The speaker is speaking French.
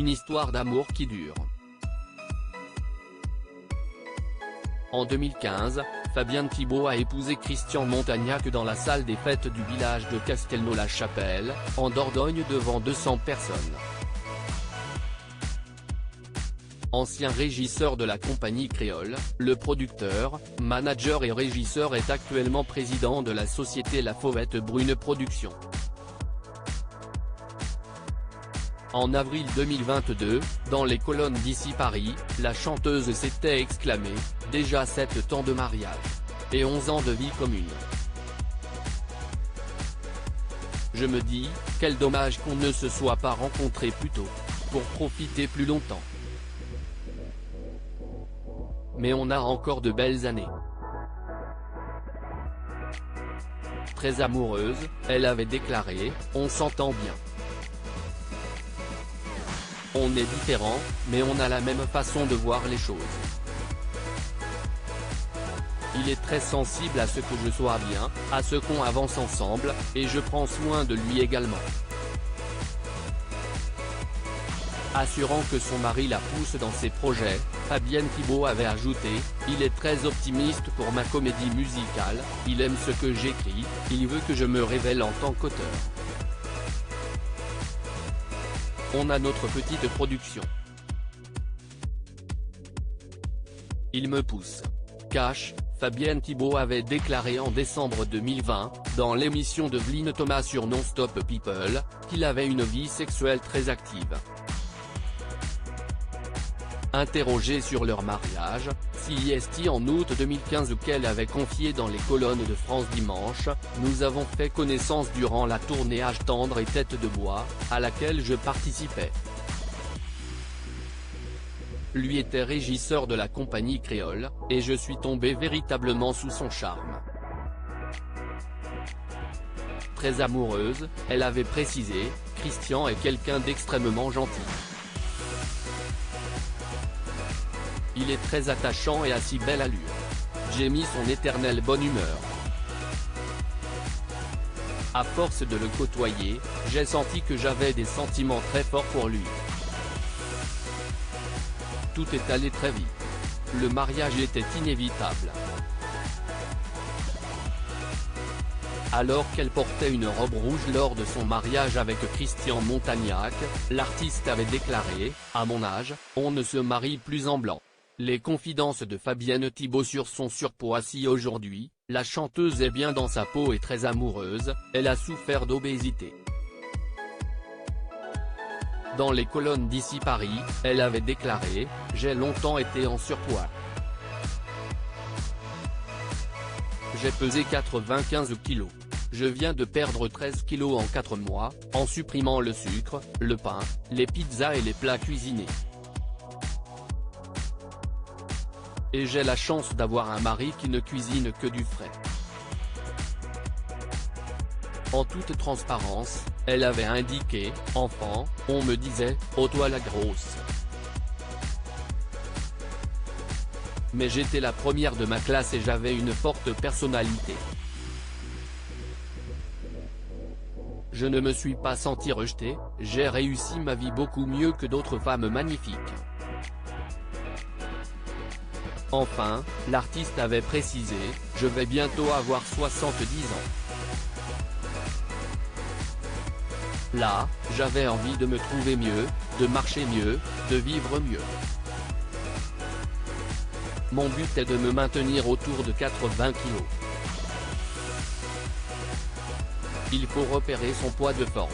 une histoire d'amour qui dure. En 2015, Fabienne Thibault a épousé Christian Montagnac dans la salle des fêtes du village de Castelnau-la-Chapelle, en Dordogne devant 200 personnes. Ancien régisseur de la compagnie créole, le producteur, manager et régisseur est actuellement président de la société La Fauvette Brune Productions. En avril 2022, dans les colonnes d'Ici Paris, la chanteuse s'était exclamée « Déjà 7 ans de mariage. Et 11 ans de vie commune. Je me dis, quel dommage qu'on ne se soit pas rencontrés plus tôt. Pour profiter plus longtemps. Mais on a encore de belles années. » Très amoureuse, elle avait déclaré « On s'entend bien. On est différents, mais on a la même façon de voir les choses. Il est très sensible à ce que je sois bien, à ce qu'on avance ensemble, et je prends soin de lui également. » Assurant que son mari la pousse dans ses projets, Fabienne Thibault avait ajouté « Il est très optimiste pour ma comédie musicale, il aime ce que j'écris, il veut que je me révèle en tant qu'auteur. On a notre petite production. Il me pousse. » Cash, Fabienne Thibault avait déclaré en décembre 2020, dans l'émission de Vline Thomas sur Non-Stop People, qu'il avait une vie sexuelle très active. Interrogée sur leur mariage, CIST en août 2015 qu'elle avait confié dans les colonnes de France Dimanche, nous avons fait connaissance durant la tournée Âge tendre et Tête de bois, à laquelle je participais. Lui était régisseur de la compagnie créole, et je suis tombé véritablement sous son charme. Très amoureuse, elle avait précisé, Christian est quelqu'un d'extrêmement gentil. Il est très attachant et à si belle allure. J'ai mis son éternelle bonne humeur. À force de le côtoyer, j'ai senti que j'avais des sentiments très forts pour lui. Tout est allé très vite. Le mariage était inévitable. Alors qu'elle portait une robe rouge lors de son mariage avec Christian Montagnac, l'artiste avait déclaré « À mon âge, on ne se marie plus en blanc ». Les confidences de Fabienne Thibault sur son surpoids. Si aujourd'hui, la chanteuse est bien dans sa peau et très amoureuse, elle a souffert d'obésité. Dans les colonnes d'Ici Paris, elle avait déclaré « J'ai longtemps été en surpoids. J'ai pesé 95 kilos. Je viens de perdre 13 kilos en 4 mois, en supprimant le sucre, le pain, les pizzas et les plats cuisinés. Et j'ai la chance d'avoir un mari qui ne cuisine que du frais. » En toute transparence, elle avait indiqué « Enfant, on me disait, oh toi la grosse. Mais j'étais la première de ma classe et j'avais une forte personnalité. Je ne me suis pas senti rejetée, j'ai réussi ma vie beaucoup mieux que d'autres femmes magnifiques. » Enfin, l'artiste avait précisé « Je vais bientôt avoir 70 ans. Là, j'avais envie de me trouver mieux, de marcher mieux, de vivre mieux. Mon but est de me maintenir autour de 80 kilos. Il faut repérer son poids de forme.